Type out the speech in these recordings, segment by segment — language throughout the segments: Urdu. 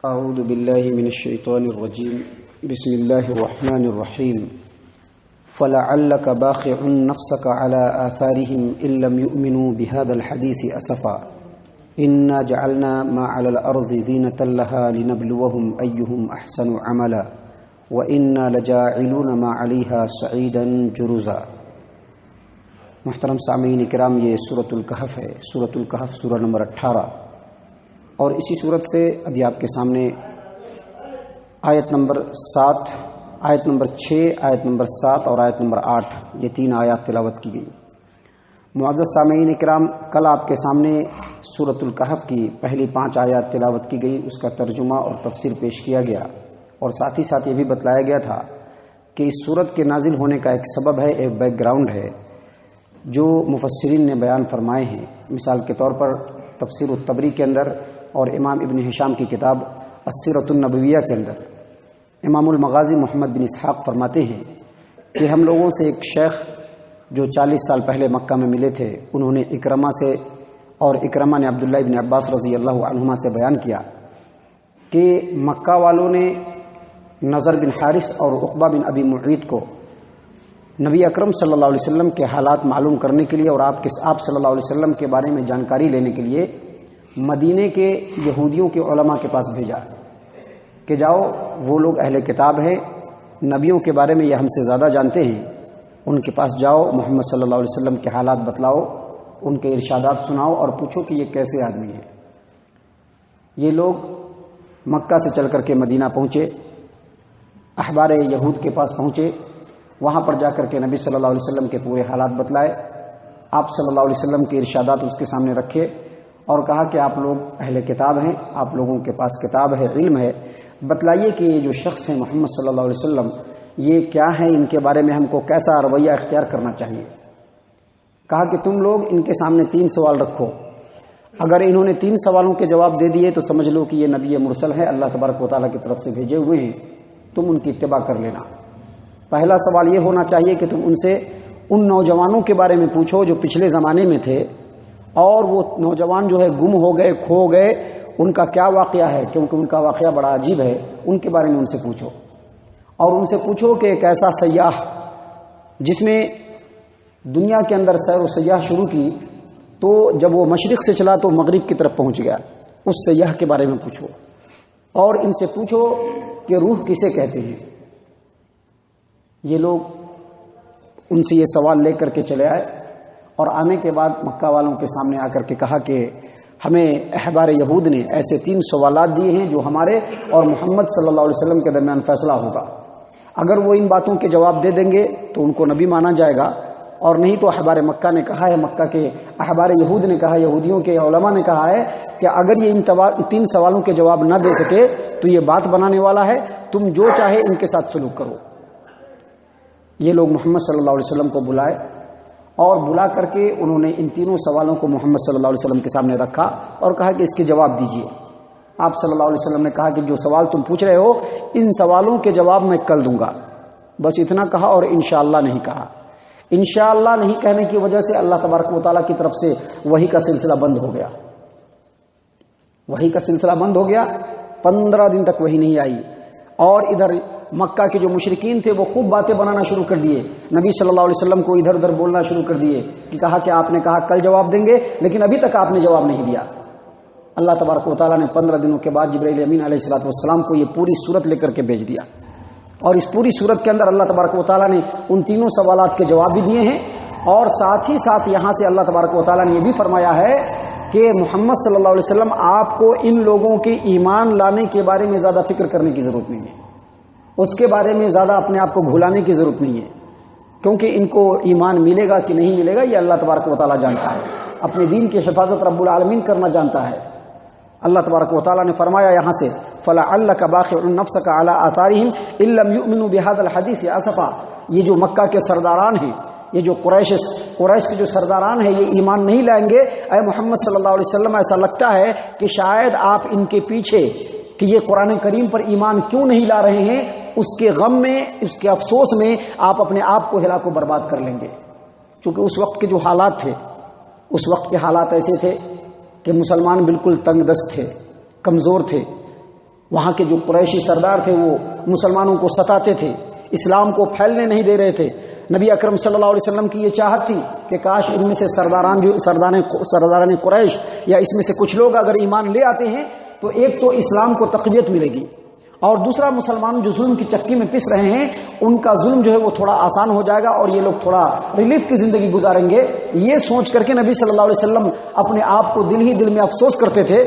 اعوذ باللہ من الشیطان الرجیم بسم اللہ الرحمن الرحیم فلعلک باخع نفسک علی آثارہم ان لم یؤمنوا بہذا الحدیث اسفا انا جعلنا ما علی الارض زینة لها لنبلوہم ایہم احسن عملا وانا لجاعلون ما علیہا صعیدا جرزا۔ محترم سامعین کرام، یہ سورۃ الکہف ہے، سورۃ الکہف سورہ نمبر 18، اور اسی صورت سے ابھی آپ کے سامنے آیت نمبر 7، آیت نمبر 6، آیت نمبر 7 اور آیت نمبر 8، یہ 3 آیات تلاوت کی گئی۔ معزز سامعین کرام، کل آپ کے سامنے سورۃ الکہف کی پہلی 5 آیات تلاوت کی گئی، اس کا ترجمہ اور تفسیر پیش کیا گیا، اور ساتھ ہی ساتھ یہ بھی بتلایا گیا تھا کہ اس سورت کے نازل ہونے کا ایک سبب ہے، ایک بیک گراؤنڈ ہے جو مفسرین نے بیان فرمائے ہیں۔ مثال کے طور پر تفسیر الطبری کے اندر اور امام ابن ہشام کی کتاب السیرۃ النبویہ کے اندر امام المغازی محمد بن اسحاق فرماتے ہیں کہ ہم لوگوں سے ایک شیخ جو 40 سال پہلے مکہ میں ملے تھے، انہوں نے اکرمہ سے، اور اکرمہ نے عبداللہ ابن عباس رضی اللہ عنہما سے بیان کیا کہ مکہ والوں نے نضر بن حارث اور عقبہ بن ابی معیط کو نبی اکرم صلی اللہ علیہ وسلم کے حالات معلوم کرنے کے لیے اور آپ صلی اللہ علیہ وسلم کے بارے میں جانکاری لینے کے لیے مدینے کے یہودیوں کے علماء کے پاس بھیجا کہ جاؤ، وہ لوگ اہل کتاب ہیں، نبیوں کے بارے میں یہ ہم سے زیادہ جانتے ہیں، ان کے پاس جاؤ، محمد صلی اللہ علیہ وسلم کے حالات بتلاؤ، ان کے ارشادات سناؤ اور پوچھو کہ یہ کیسے آدمی ہے۔ یہ لوگ مکہ سے چل کر کے مدینہ پہنچے، احبار یہود کے پاس پہنچے، وہاں پر جا کر کے نبی صلی اللہ علیہ وسلم کے پورے حالات بتلائے، آپ صلی اللہ علیہ وسلم کے ارشادات اس کے سامنے رکھے اور کہا کہ آپ لوگ اہل کتاب ہیں، آپ لوگوں کے پاس کتاب ہے، علم ہے، بتلائیے کہ یہ جو شخص ہیں محمد صلی اللہ علیہ وسلم، یہ کیا ہے، ان کے بارے میں ہم کو کیسا رویہ اختیار کرنا چاہیے۔ کہا کہ تم لوگ ان کے سامنے 3 سوال رکھو، اگر انہوں نے 3 سوالوں کے جواب دے دیے تو سمجھ لو کہ یہ نبی مرسل ہے، اللہ تبارک و تعالیٰ کی طرف سے بھیجے ہوئے ہیں، تم ان کی اتباع کر لینا۔ پہلا سوال یہ ہونا چاہیے کہ تم ان سے ان نوجوانوں کے بارے میں پوچھو جو پچھلے زمانے میں تھے، اور وہ نوجوان جو ہے گم ہو گئے، کھو گئے، ان کا کیا واقعہ ہے، کیونکہ ان کا واقعہ بڑا عجیب ہے، ان کے بارے میں ان سے پوچھو، اور ان سے پوچھو کہ ایک ایسا سیاح جس نے دنیا کے اندر سیر و سیاح شروع کی تو جب وہ مشرق سے چلا تو مغرب کی طرف پہنچ گیا، اس سیاح کے بارے میں پوچھو، اور ان سے پوچھو کہ روح کسے کہتے ہیں۔ یہ لوگ ان سے یہ سوال لے کر کے چلے آئے، اور آنے کے بعد مکہ والوں کے سامنے آ کر کے کہا کہ ہمیں احبار یہود نے ایسے 3 سوالات دیے ہیں جو ہمارے اور محمد صلی اللہ علیہ وسلم کے درمیان فیصلہ ہوگا، اگر وہ ان باتوں کے جواب دے دیں گے تو ان کو نبی مانا جائے گا، اور نہیں تو احبار مکہ نے کہا ہے، مکہ کے احبار یہود نے کہا، یہودیوں کے علماء نے کہا ہے کہ اگر یہ ان 3 سوالوں کے جواب نہ دے سکے تو یہ بات بنانے والا ہے، تم جو چاہے ان کے ساتھ سلوک کرو۔ یہ لوگ محمد صلی اللہ علیہ وسلم کو بلائے، اور بلا کر کے انہوں نے ان 3 سوالوں کو محمد صلی اللہ علیہ وسلم کے سامنے رکھا اور کہا کہ اس کے جواب دیجیے۔ آپ صلی اللہ علیہ وسلم نے کہا کہ جو سوال تم پوچھ رہے ہو ان سوالوں کے جواب میں کل دوں گا، بس اتنا کہا، اور انشاءاللہ نہیں کہا۔ انشاءاللہ نہیں کہنے کی وجہ سے اللہ تبارک و تعالیٰ کی طرف سے وحی کا سلسلہ بند ہو گیا، وحی کا سلسلہ بند ہو گیا، 15 دن تک وحی نہیں آئی، اور ادھر مکہ کے جو مشرکین تھے وہ خوب باتیں بنانا شروع کر دیے، نبی صلی اللہ علیہ وسلم کو ادھر ادھر بولنا شروع کر دیے کہ کہا کہ آپ نے کہا کل جواب دیں گے، لیکن ابھی تک آپ نے جواب نہیں دیا۔ اللہ تبارک و تعالیٰ نے 15 دنوں کے بعد جبرائیل امین علیہ الصلوۃ والسلام کو یہ پوری صورت لے کر کے بھیج دیا، اور اس پوری صورت کے اندر اللہ تبارک و تعالیٰ نے ان 3 سوالات کے جواب بھی دیے ہیں، اور ساتھ ہی ساتھ یہاں سے اللہ تبارک و تعالیٰ نے یہ بھی فرمایا ہے کہ محمد صلی اللہ علیہ وسلم آپ کو ان لوگوں کے ایمان لانے کے بارے میں زیادہ فکر کرنے کی ضرورت نہیں ہے، اس کے بارے میں زیادہ اپنے آپ کو گھلانے کی ضرورت نہیں ہے، کیونکہ ان کو ایمان ملے گا کہ نہیں ملے گا یہ اللہ تبارک و تعالیٰ جانتا ہے، اپنے دین کی حفاظت رب العالمین کرنا جانتا ہے۔ اللہ تبارک و تعالیٰ نے فرمایا یہاں سے فَلَعَلَّكَ بَاخِعٌ نَفْسَكَ عَلَىٰ آثَارِهِمْ إِن لَّمْ يُؤْمِنُوا بِهَٰذَا الْحَدِيثِ آسَفًا۔ یہ جو مکہ کے سرداران ہیں، یہ جو قریش کے جو سرداران ہیں، یہ ایمان نہیں لائیں گے، اے محمد صلی اللہ علیہ وسلم ایسا لگتا ہے کہ شاید آپ ان کے پیچھے کہ یہ قرآن کریم پر ایمان کیوں نہیں لا رہے ہیں، اس کے غم میں، اس کے افسوس میں آپ اپنے آپ کو ہلاک و برباد کر لیں گے۔ چونکہ اس وقت کے جو حالات تھے، اس وقت کے حالات ایسے تھے کہ مسلمان بالکل تنگ دست تھے، کمزور تھے، وہاں کے جو قریشی سردار تھے وہ مسلمانوں کو ستاتے تھے، اسلام کو پھیلنے نہیں دے رہے تھے۔ نبی اکرم صلی اللہ علیہ وسلم کی یہ چاہت تھی کہ کاش ان میں سے سرداران قریش یا اس میں سے کچھ لوگ اگر ایمان لے آتے ہیں تو ایک تو اسلام کو تقویت ملے گی، اور دوسرا مسلمان جو ظلم کی چکی میں پس رہے ہیں ان کا ظلم جو ہے وہ تھوڑا آسان ہو جائے گا اور یہ لوگ تھوڑا ریلیف کی زندگی گزاریں گے۔ یہ سوچ کر کے نبی صلی اللہ علیہ وسلم اپنے آپ کو دل ہی دل میں افسوس کرتے تھے۔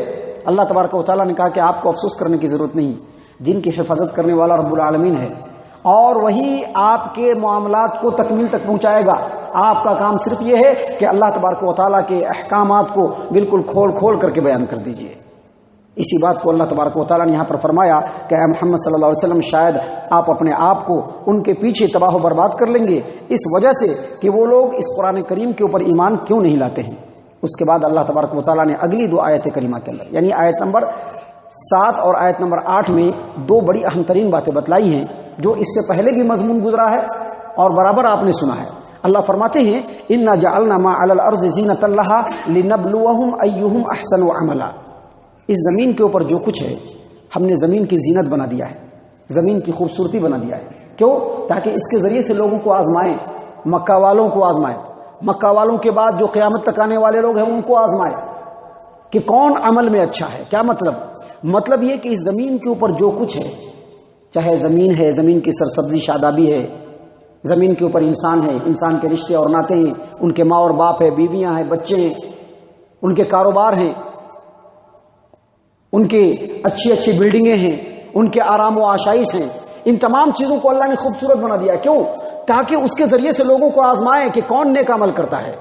اللہ تبارک و تعالیٰ نے کہا کہ آپ کو افسوس کرنے کی ضرورت نہیں، جن کی حفاظت کرنے والا رب العالمین ہے، اور وہی آپ کے معاملات کو تکمیل تک پہنچائے گا۔ آپ کا کام صرف یہ ہے کہ اللہ تبارک و تعالیٰ کے احکامات کو بالکل کھول کھول کر کے بیان کر دیجئے۔ اسی بات کو اللہ تبارک و تعالیٰ نے یہاں پر فرمایا کہ اے محمد صلی اللہ علیہ وسلم شاید آپ اپنے آپ کو ان کے پیچھے تباہ و برباد کر لیں گے اس وجہ سے کہ وہ لوگ اس قرآن کریم کے اوپر ایمان کیوں نہیں لاتے ہیں۔ اس کے بعد اللہ تبارک و تعالیٰ نے اگلی دو آیت کریمہ کے اندر یعنی آیت نمبر 7 اور آیت نمبر 8 میں دو بڑی اہم ترین باتیں بتلائی ہیں جو اس سے پہلے بھی مضمون گزرا ہے اور برابر آپ نے سنا ہے۔ اللہ فرماتے ہیں انا جعلنا ما علی الارض زینۃ لہا لنبلوہم ایہم احسن عملا، اس زمین کے اوپر جو کچھ ہے ہم نے زمین کی زینت بنا دیا ہے، زمین کی خوبصورتی بنا دیا ہے۔ کیوں؟ تاکہ اس کے ذریعے سے لوگوں کو آزمائیں، مکہ والوں کو آزمائیں، مکہ والوں کے بعد جو قیامت تک آنے والے لوگ ہیں ان کو آزمائیں کہ کون عمل میں اچھا ہے۔ کیا مطلب یہ کہ اس زمین کے اوپر جو کچھ ہے، چاہے زمین ہے، زمین کی سرسبزی شادابی ہے، زمین کے اوپر انسان ہے، انسان کے رشتے اور ناطے ہیں، ان کے ماں اور باپ ہے، بیویاں ہیں، بچے ہیں، ان کے کاروبار ہیں، ان کے اچھی اچھی بلڈنگیں ہیں، ان کے آرام و آشائش ہیں، ان تمام چیزوں کو اللہ نے خوبصورت بنا دیا۔ کیوں؟ تاکہ اس کے ذریعے سے لوگوں کو آزمائیں کہ کون نیک عمل کرتا ہے۔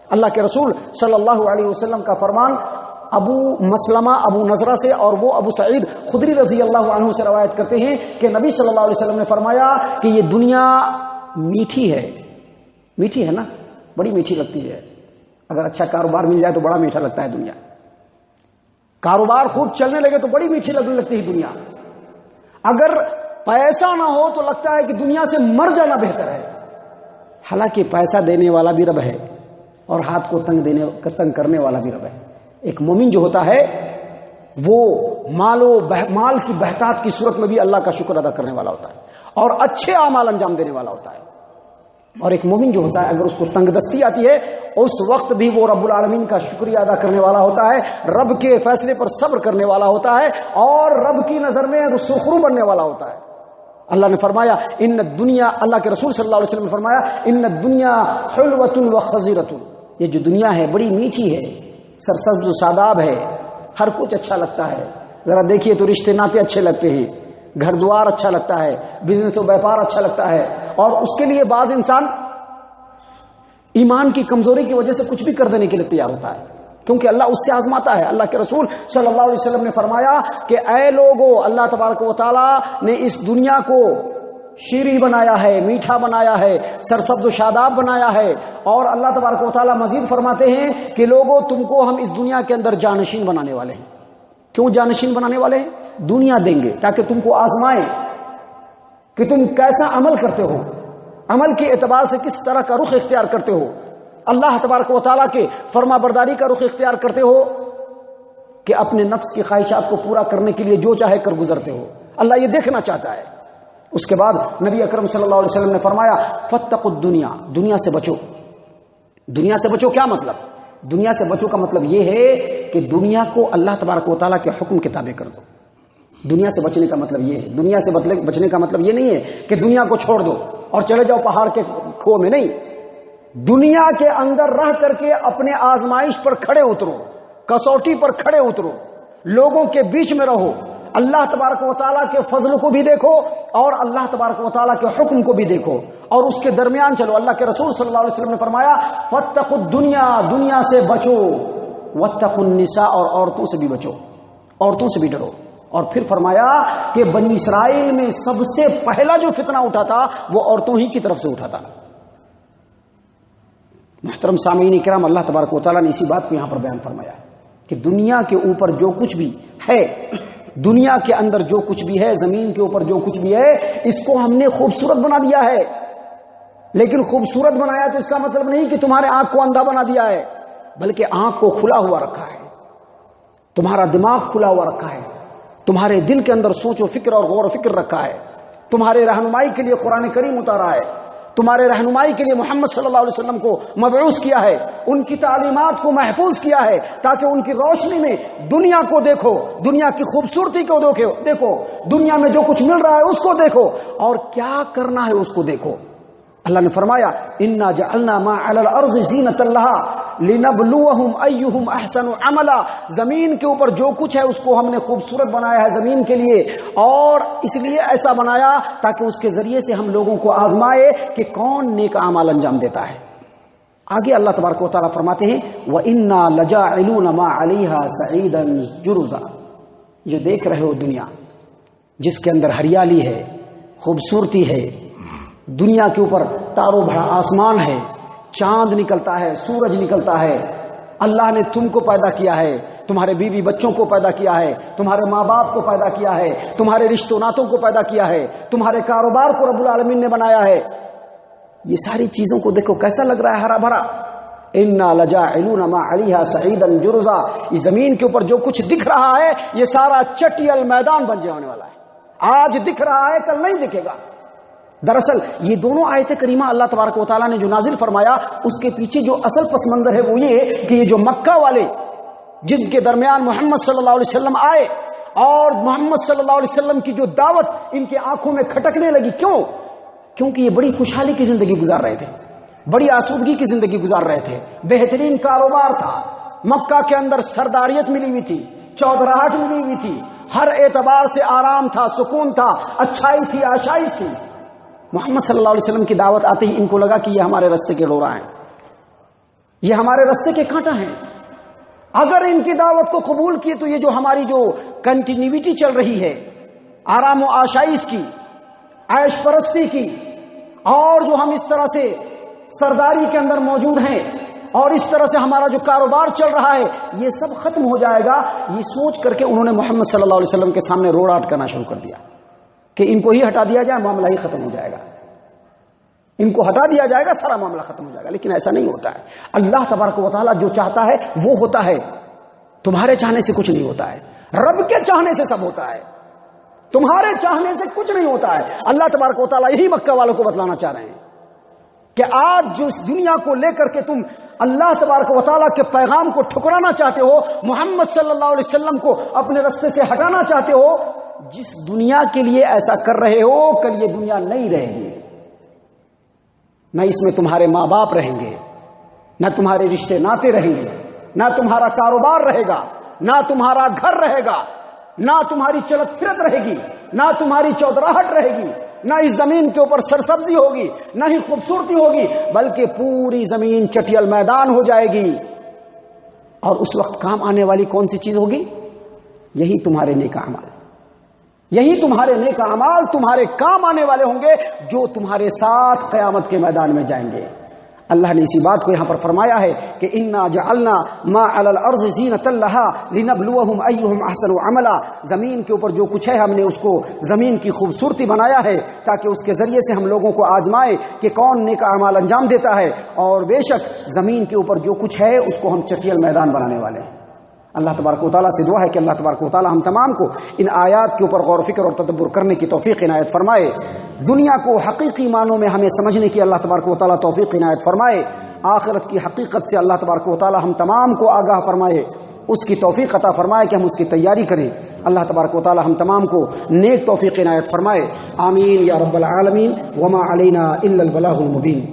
اللہ کے رسول صلی اللہ علیہ وسلم کا فرمان ابو مسلمہ ابو نضرہ سے اور وہ ابو سعید خدری رضی اللہ عنہ سے روایت کرتے ہیں کہ نبی صلی اللہ علیہ وسلم نے فرمایا کہ یہ دنیا میٹھی ہے نا، بڑی میٹھی لگتی ہے۔ اگر اچھا کاروبار مل جائے تو بڑا میٹھا لگتا ہے دنیا، کاروبار خوب چلنے لگے تو بڑی میٹھی لگنے لگتی ہے دنیا، اگر پیسہ نہ ہو تو لگتا ہے کہ دنیا سے مر جانا بہتر ہے۔ حالانکہ پیسہ دینے والا بھی رب ہے اور ہاتھ کو تنگ کرنے والا بھی رب ہے۔ ایک مومن جو ہوتا ہے وہ مال کی بہتات کی صورت میں بھی اللہ کا شکر ادا کرنے والا ہوتا ہے اور اچھے اعمال انجام دینے والا ہوتا ہے، اور ایک مومن جو ہوتا ہے اگر اس کو تنگ دستی آتی ہے اس وقت بھی وہ رب العالمین کا شکریہ ادا کرنے والا ہوتا ہے، رب کے فیصلے پر صبر کرنے والا ہوتا ہے اور رب کی نظر میں سخرو بننے والا ہوتا ہے۔ اللہ نے فرمایا ان الدنیا، اللہ کے رسول صلی اللہ علیہ وسلم نے فرمایا ان الدنیا حلوۃ وخضرۃ، یہ جو دنیا ہے بڑی میٹھی ہے، سرسبز و شاداب ہے، ہر کچھ اچھا لگتا ہے۔ ذرا دیکھیے تو رشتے ناطے اچھے لگتے ہیں، گھر دوار اچھا لگتا ہے، بزنس و بیپار اچھا لگتا ہے، اور اس کے لیے بعض انسان ایمان کی کمزوری کی وجہ سے کچھ بھی کر دینے کے لیے تیار ہوتا ہے، کیونکہ اللہ اس سے آزماتا ہے۔ اللہ کے رسول صلی اللہ علیہ وسلم نے فرمایا کہ اے لوگو، اللہ تبارک و تعالی نے اس دنیا کو شیریں بنایا ہے، میٹھا بنایا ہے، سرسبز و شاداب بنایا ہے، اور اللہ تبارک و تعالی مزید فرماتے ہیں کہ لوگو تم کو ہم اس دنیا کے اندر جانشین بنانے والے ہیں۔ کیوں جانشین بنانے والے ہیں؟ دنیا دیں گے تاکہ تم کو آزمائیں کہ تم کیسا عمل کرتے ہو، عمل کے اعتبار سے کس طرح کا رخ اختیار کرتے ہو، اللہ تبارک و تعالیٰ کے فرما برداری کا رخ اختیار کرتے ہو کہ اپنے نفس کی خواہشات کو پورا کرنے کے لیے جو چاہے کر گزرتے ہو۔ اللہ یہ دیکھنا چاہتا ہے۔ اس کے بعد نبی اکرم صلی اللہ علیہ وسلم نے فرمایا فاتقوا الدنیا، دنیا سے بچو۔ دنیا سے بچو کیا مطلب؟ دنیا سے بچو کا مطلب یہ ہے کہ دنیا کو اللہ تبارک و تعالیٰ کے حکم کے تابع کر دو۔ دنیا سے بچنے کا مطلب یہ ہے، دنیا سے بچنے کا مطلب یہ نہیں ہے کہ دنیا کو چھوڑ دو اور چلے جاؤ پہاڑ کے کھو میں، نہیں، دنیا کے اندر رہ کر کے اپنے آزمائش پر کھڑے اترو، کسوٹی پر کھڑے اترو، لوگوں کے بیچ میں رہو، اللہ تبارک و تعالیٰ کے فضل کو بھی دیکھو اور اللہ تبارک و تعالیٰ کے حکم کو بھی دیکھو اور اس کے درمیان چلو۔ اللہ کے رسول صلی اللہ علیہ وسلم نے فرمایا فاتقوا الدنیا، دنیا سے بچو، واتقوا النساء، اور عورتوں سے بھی بچو، عورتوں سے بھی ڈرو۔ اور پھر فرمایا کہ بنی اسرائیل میں سب سے پہلا جو فتنہ اٹھا تھا وہ عورتوں ہی کی طرف سے اٹھا تھا۔ محترم سامعین کرام، اللہ تبارک و تعالیٰ نے اسی بات کو یہاں پر بیان فرمایا کہ دنیا کے اوپر جو کچھ بھی ہے، دنیا کے اندر جو کچھ بھی ہے، زمین کے اوپر جو کچھ بھی ہے، اس کو ہم نے خوبصورت بنا دیا ہے۔ لیکن خوبصورت بنایا تو اس کا مطلب نہیں کہ تمہارے آنکھ کو اندھا بنا دیا ہے، بلکہ آنکھ کو کھلا ہوا رکھا ہے، تمہارا دماغ کھلا ہوا رکھا ہے، تمہارے دل کے اندر سوچ و فکر اور غور و فکر رکھا ہے، تمہارے رہنمائی کے لیے قرآن کریم اتارا ہے، تمہارے رہنمائی کے لیے محمد صلی اللہ علیہ وسلم کو مبعوث کیا ہے، ان کی تعلیمات کو محفوظ کیا ہے تاکہ ان کی روشنی میں دنیا کو دیکھو، دنیا کی خوبصورتی کو دیکھو، دنیا میں جو کچھ مل رہا ہے اس کو دیکھو اور کیا کرنا ہے اس کو دیکھو۔ اللہ نے فرمایا انا جعلنا ما علی الارض زینۃ لها لنبلوہم ایہم احسن عملا، زمین کے اوپر جو کچھ ہے اس کو ہم نے خوبصورت بنایا ہے زمین کے لیے، اور اس لیے ایسا بنایا تاکہ اس کے ذریعے سے ہم لوگوں کو آزمائے کہ کون نیک اعمال انجام دیتا ہے۔ آگے اللہ تبارک و تعالیٰ فرماتے ہیں وَإِنَّا لَجَاعِلُونَ مَا عَلَيْهَا سَعِيدًا جُرُزًا، یہ دیکھ رہے ہو دنیا جس کے اندر ہریالی ہے، خوبصورتی ہے، دنیا کے اوپر تاروں بھرا آسمان ہے، چاند نکلتا ہے، سورج نکلتا ہے، اللہ نے تم کو پیدا کیا ہے، تمہارے بیوی بچوں کو پیدا کیا ہے، تمہارے ماں باپ کو پیدا کیا ہے، تمہارے رشتوں ناتوں کو پیدا کیا ہے، تمہارے کاروبار کو رب العالمین نے بنایا ہے، یہ ساری چیزوں کو دیکھو کیسا لگ رہا ہے، ہرا بھرا۔ انا لجاعلون ما علیہا سعیدا جرزا، یہ زمین کے اوپر جو کچھ دکھ رہا ہے یہ سارا چٹیل میدان بن جانے والا ہے، آج دکھ رہا ہے کل نہیں دکھے گا۔ دراصل یہ دونوں آیت کریمہ اللہ تبارک و تعالیٰ نے جو نازل فرمایا اس کے پیچھے جو اصل پس منظر ہے وہ یہ کہ یہ جو مکہ والے جن کے درمیان محمد صلی اللہ علیہ وسلم آئے اور محمد صلی اللہ علیہ وسلم کی جو دعوت ان کے آنکھوں میں کھٹکنے لگی، کیونکہ یہ بڑی خوشحالی کی زندگی گزار رہے تھے، بڑی آسودگی کی زندگی گزار رہے تھے، بہترین کاروبار تھا، مکہ کے اندر سرداریت ملی ہوئی تھی، چودراہٹ ملی ہوئی تھی، ہر اعتبار سے آرام تھا، سکون تھا، اچھائی تھی، آشائش تھی۔ محمد صلی اللہ علیہ وسلم کی دعوت آتے ہی ان کو لگا کہ یہ ہمارے راستے کے ڈورا ہیں، یہ ہمارے راستے کے کانٹا ہیں، اگر ان کی دعوت کو قبول کیے تو یہ جو ہماری جو کنٹینیوٹی چل رہی ہے آرام و آشائش کی، عیش پرستی کی، اور جو ہم اس طرح سے سرداری کے اندر موجود ہیں اور اس طرح سے ہمارا جو کاروبار چل رہا ہے یہ سب ختم ہو جائے گا، یہ سوچ کر کے انہوں نے محمد صلی اللہ علیہ وسلم کے سامنے روڑ آٹ کرنا شروع کر دیا کہ ان کو ہی ہٹا دیا جائے، معاملہ ہی ختم ہو جائے گا، ان کو ہٹا دیا جائے گا، سارا معاملہ ختم ہو جائے گا۔ لیکن ایسا نہیں ہوتا ہے، اللہ تبارک و تعالیٰ جو چاہتا ہے وہ ہوتا ہے، تمہارے چاہنے سے کچھ نہیں ہوتا ہے، رب کے چاہنے سے سب ہوتا ہے، تمہارے چاہنے سے کچھ نہیں ہوتا ہے۔ اللہ تبارک و تعالیٰ یہی مکہ والوں کو بتلانا چاہ رہے ہیں کہ آج جو اس دنیا کو لے کر کے تم اللہ تبارک و تعالیٰ کے پیغام کو ٹھکرانا چاہتے ہو، محمد صلی اللہ علیہ وسلم کو اپنے راستے سے ہٹانا چاہتے ہو، جس دنیا کے لیے ایسا کر رہے ہو کل یہ دنیا نہیں رہے گی، نہ اس میں تمہارے ماں باپ رہیں گے، نہ تمہارے رشتے ناتے رہیں گے، نہ تمہارا کاروبار رہے گا، نہ تمہارا گھر رہے گا، نہ تمہاری چلت پھرت رہے گی، نہ تمہاری چودراہٹ رہے گی، نہ اس زمین کے اوپر سرسبزی ہوگی، نہ ہی خوبصورتی ہوگی، بلکہ پوری زمین چٹیل میدان ہو جائے گی۔ اور اس وقت کام آنے والی کون سی چیز ہوگی؟ یہی تمہارے نیک اعمال، یہی تمہارے نیک اعمال تمہارے کام آنے والے ہوں گے جو تمہارے ساتھ قیامت کے میدان میں جائیں گے۔ اللہ نے اسی بات کو یہاں پر فرمایا ہے کہ انا جعلنا ما علی الارض زینۃ لها لنبلوہم ایہم احسن عملا، زمین کے اوپر جو کچھ ہے ہم نے اس کو زمین کی خوبصورتی بنایا ہے تاکہ اس کے ذریعے سے ہم لوگوں کو آزمائے کہ کون نیک اعمال انجام دیتا ہے، اور بے شک زمین کے اوپر جو کچھ ہے اس کو ہم چٹیل میدان بنانے والے ہیں۔ اللہ تبارک و تعالیٰ سے دعا ہے کہ اللہ تبارک و تعالیٰ ہم تمام کو ان آیات کے اوپر غور و فکر اور تدبر کرنے کی توفیق عنایت فرمائے، دنیا کو حقیقی معنوں میں ہمیں سمجھنے کی اللہ تبارک و تعالیٰ توفیق عنایت فرمائے، آخرت کی حقیقت سے اللہ تبارک و تعالیٰ ہم تمام کو آگاہ فرمائے، اس کی توفیق عطا فرمائے کہ ہم اس کی تیاری کریں۔ اللہ تبارک و تعالیٰ ہم تمام کو نیک توفیق عنایت فرمائے، آمین یا رب العالمین، وما علینا الا البلاغ المبین۔